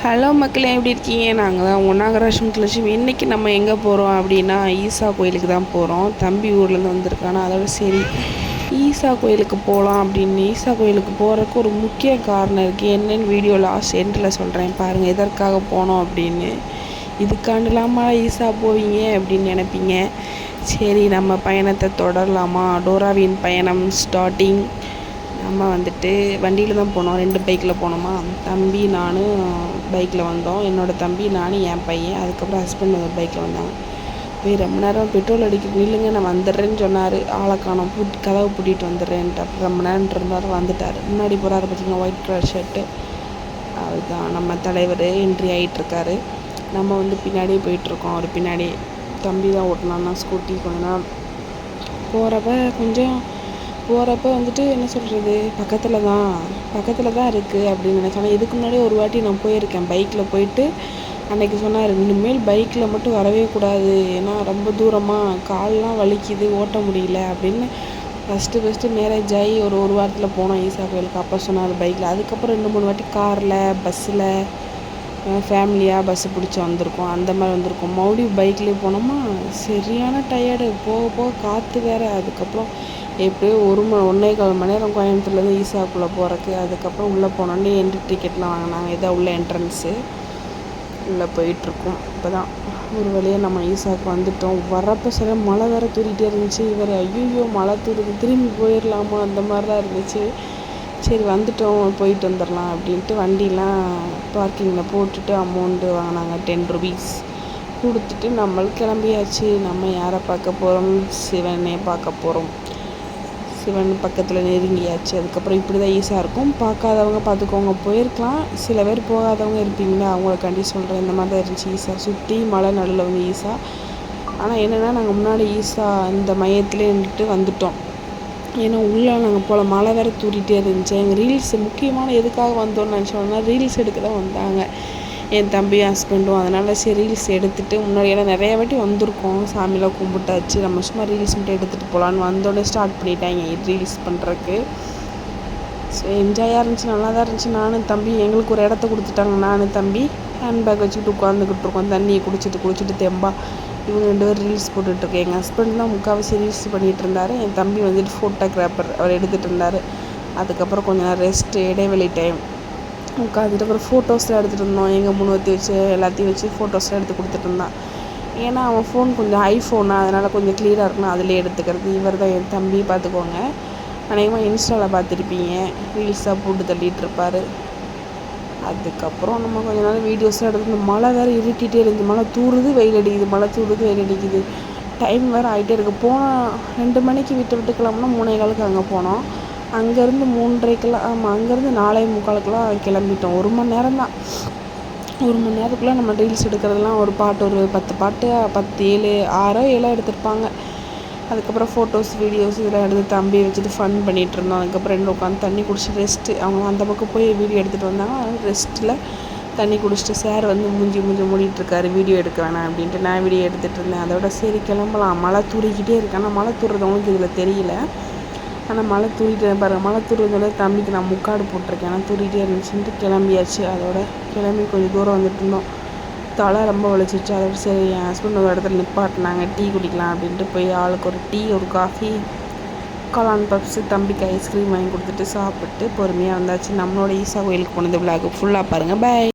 Hello மக்களே, எப்படி இருக்கீங்க? நாங்கள் தான் ஒன்றாம் லட்சுமி. இன்றைக்கி நம்ம எங்கே போகிறோம் அப்படின்னா ஈசா கோயிலுக்கு தான் போகிறோம். தம்பி ஊர்லேருந்து வந்திருக்கானா, அதோட சரி ஈசா கோயிலுக்கு போகலாம் அப்படின்னு. ஈசா கோயிலுக்கு போகிறதுக்கு ஒரு முக்கிய காரணம் இருக்குது. என்னென்னு வீடியோ லாஸ்ட் எண்டில் சொல்கிறேன் பாருங்கள், எதற்காக போனோம் அப்படின்னு. இதுக்காண்டுலாமா ஈசா போவீங்க அப்படின்னு நினைப்பீங்க. சரி, நம்ம பயணத்தை தொடரலாமா? டோராவின் பயணம் ஸ்டார்டிங். நம்ம வந்துட்டு வண்டியில் தான் போனோம். 2 பைக்கில் போனோமா. தம்பி நானும் பைக்கில் வந்தோம். என்னோடய தம்பி, நான், என் பையன், அதுக்கப்புறம் ஹஸ்பண்ட் ஒரு பைக்கில் வந்தாங்க. போய் ரொம்ப நேரம் பெட்ரோல் அடிக்க நில்லுங்க, நான் வந்துடுறேன்னு சொன்னார். ஆளை காணோம். கதவை பூட்டிகிட்டு வந்துடுறேன்ட்டு. அப்புறம் ரொம்ப நேரம் இருந்தார், வந்துட்டார். முன்னாடி போகிறாரு பார்த்திங்கன்னா, ஒயிட் கலர் ஷர்ட்டு. அதுதான் நம்ம தலைவர் என்ட்ரி ஆகிட்டுருக்காரு. நம்ம வந்து பின்னாடியே போயிட்டுருக்கோம். அவர் பின்னாடி. தம்பி தான் ஓட்டினான்னா ஸ்கூட்டி. கொஞ்ச நேரம் போகிறப்ப வந்துட்டு என்ன சொல்கிறது, பக்கத்தில் தான் இருக்குது அப்படின்னு நினச்சேன். ஆனால் இதுக்கு முன்னாடி ஒரு வாட்டி நான் போயிருக்கேன் பைக்கில் போயிட்டு. அன்றைக்கி சொன்னார், இனிமேல் பைக்கில் மட்டும் வரவே கூடாது, ஏன்னா ரொம்ப தூரமாக கால்லாம் வலிக்குது, ஓட்ட முடியல அப்படின்னு. ஃபஸ்ட்டு மேரேஜ் ஆகி ஒரு வாரத்தில் போனோம் ஈசா கோயிலுக்கு. அப்போ சொன்னார் பைக்கில். அதுக்கப்புறம் 2-3 வாட்டி காரில், பஸ்ஸில், ஃபேமிலியாக பஸ்ஸு பிடிச்சி வந்திருக்கோம். அந்த மாதிரி வந்திருக்கோம். மறுபடியும் பைக்லேயே போனோமா, சரியான டயர்டு. போக காற்று வேறு. அதுக்கப்புறம் எப்படியோ 1.25 மணி நேரம் கோயம்புத்தூர்லேருந்து ஈசாக்குள்ளே போகிறக்கு. அதுக்கப்புறம் உள்ளே போனோன்னே என்ட்ரி டிக்கெட்லாம் வாங்கினாங்க. இதான் உள்ள என்ட்ரன்ஸு. உள்ளே போயிட்டுருக்கோம். இப்போ தான் ஒரு வழியாக நம்ம ஈசாவுக்கு வந்துவிட்டோம். வரப்போ சில மழை வேறு தூரிகிட்டே இருந்துச்சு. இவர் ஐயோ மழை தூருது, திரும்பி போயிடலாமா அந்த மாதிரி தான் இருந்துச்சு. சரி வந்துவிட்டோம், போயிட்டு வந்துடலாம் அப்படின்ட்டு வண்டிலாம் பார்க்கிங்கில் போட்டுட்டு அமௌண்ட்டு வாங்கினாங்க 10 ருபீஸ் கொடுத்துட்டு நம்மளுக்கு கிளம்பியாச்சு. நம்ம யாரை பார்க்க போகிறோம்? சிவனே பார்க்க போகிறோம். சிவன் பக்கத்தில் நெருங்கியாச்சு. அதுக்கப்புறம் இப்படி தான் ஈஸா இருக்கும். பார்க்காதவங்க பார்த்துக்கோங்க, போயிருக்கலாம். சில பேர் போகாதவங்க இருப்பீங்களா, அவங்களுக்காண்டி சொல்கிறேன். இந்த மாதிரி தான் இருந்துச்சு ஈஸா. சுற்றி மலை நடுவில் வந்து ஈஸா. ஆனால் என்னென்னா, நாங்கள் முன்னாடி ஈஸா இந்த மையத்திலே நின்றுட்டு வந்துவிட்டோம். ஏன்னா உள்ளே நாங்கள் போல மழை வேறு தூரிகிட்டே இருந்துச்சு. எங்கள் ரீல்ஸ் முக்கியமான எதுக்காக வந்தோன்னு நினச்சோன்னா, ரீல்ஸ் எடுக்க தான் வந்தாங்க என் தம்பியும் ஹஸ்பண்டும். அதனால் சரி ரீல்ஸ் எடுத்துகிட்டு, முன்னாடியெல்லாம் நிறையா வாட்டி வந்திருக்கோம், சாமியெலாம் கும்பிட்டாச்சு. நம்ம சும்மா ரீல்ஸ் மட்டும் எடுத்துகிட்டு போகலான்னு வந்தோடனே ஸ்டார்ட் பண்ணிட்டாங்க ரீல்ஸ் பண்ணுறக்கு. ஸோ என்ஜாயாக இருந்துச்சு, நல்லா தான் இருந்துச்சு. நானும் தம்பி எங்களுக்கு ஒரு இடத்த கொடுத்துட்டாங்க. நானும் தம்பி ஹேண்ட்பேக் வச்சுக்கிட்டு உட்காந்துக்கிட்டு இருக்கோம். தண்ணியை குடிச்சிட்டு தெம்பா இவங்க 2 பேரும் ரீல்ஸ் போட்டுட்ருக்கேன். எங்கள் ஹஸ்பண்ட் தான் முக்கால்வாசி ரீல்ஸ் பண்ணிகிட்டு இருந்தார். என் தம்பி வந்துட்டு ஃபோட்டோகிராஃபர், அவர் எடுத்துகிட்டு இருந்தார். அதுக்கப்புறம் கொஞ்சம் நேரம் ரெஸ்ட்டு, இடைவெளி டைம் உட்காந்துட்டு அப்புறம் ஃபோட்டோஸ்லாம் எடுத்துகிட்டு இருந்தோம். எங்கள் முன்வத்தி வச்சு எல்லாத்தையும் வச்சு ஃபோட்டோஸ்லாம் எடுத்து கொடுத்துட்டு இருந்தான். ஏன்னா அவன் ஃபோன் கொஞ்சம் ஐஃபோனா, அதனால் கொஞ்சம் க்ளியராக இருக்குன்னா அதிலே எடுத்துக்கிறது. இவர் தான் என் தம்பி, பார்த்துக்கோங்க. அநேகமாக இன்ஸ்டாவில் பார்த்துருப்பீங்க, ரீல்ஸாக போட்டு தள்ளிகிட்டு இருப்பார். அதுக்கப்புறம் நம்ம கொஞ்ச நேரம் வீடியோஸ்லாம் எடுத்து. மழை வேறு இருட்டிகிட்டே இருந்துச்சு. மழை தூறுது, வெயில் அடிக்குது, மழை தூறுது, வெயில் அடிக்குது. டைம் வேறு ஆகிட்டே இருக்குது. போனால் 2 மணிக்கு விட்டு கிளம்புனா 3:15 அங்கே போனோம். அங்கேருந்து 3:30 ஆமாம், அங்கேருந்து 4:45 கிளம்பிட்டோம். 1 மணி நேரம் தான். 1 மணி நேரத்துக்குள்ளே நம்ம ரீல்ஸ் எடுக்கிறதுலாம் ஒரு 10 பாட்டு 6 எடுத்திருப்பாங்க. அதுக்கப்புறம் ஃபோட்டோஸ், வீடியோஸ் இதெல்லாம் எடுத்து தம்பி வச்சுட்டு ஃபன் பண்ணிகிட்டு இருந்தோம். அதுக்கப்புறம் 2 உட்காந்து தண்ணி குடிச்சிட்டு ரெஸ்ட்டு. அவங்க அந்த பக்கம் போய் வீடியோ எடுத்துகிட்டு வந்தாங்க. அதனால் ரெஸ்ட்டில் தண்ணி குடிச்சிட்டு சார் வந்து மூஞ்சி மூடிட்டுருக்காரு, வீடியோ எடுக்க வேணாம் அப்படின்ட்டு. நான் வீடியோ எடுத்துகிட்டு இருந்தேன். அதோட சரி கிளம்பலாம். மழை தூரிக்கிட்டே இருக்கு. ஆனால் மழை தூர்றதவங்களுக்கு இதில் தெரியல. ஆனால் மழை தூரிட்டு பாருங்கள். மழை தூர்றதோட தம்பிக்கு நான் முக்காடு போட்டிருக்கேன். ஆனால் தூரிகிட்டே இருந்துச்சுன்ட்டு கிளம்பியாச்சு. அதோட கிளம்பி கொஞ்சம் தூரம் வந்துட்டு இருந்தோம். தலை ரொம்ப வலிச்சிச்சு. அதோட சரி என் ஹஸ்பண்ட் ஒரு இடத்துல நிப்பாட்டினாங்க, டீ குடிக்கலாம் அப்படின்ட்டு போய் ஆளுக்கு ஒரு டீ, ஒரு காஃபி, காளான் பப்ஸு, தம்பிக்கு ஐஸ்கிரீம் வாங்கி கொடுத்துட்டு சாப்பிட்டு பொறுமையாக வந்தாச்சு. நம்மளோட ஈசா கோயிலுக்கு போனது விலாகு ஃபுல்லாக பாருங்கள். பை.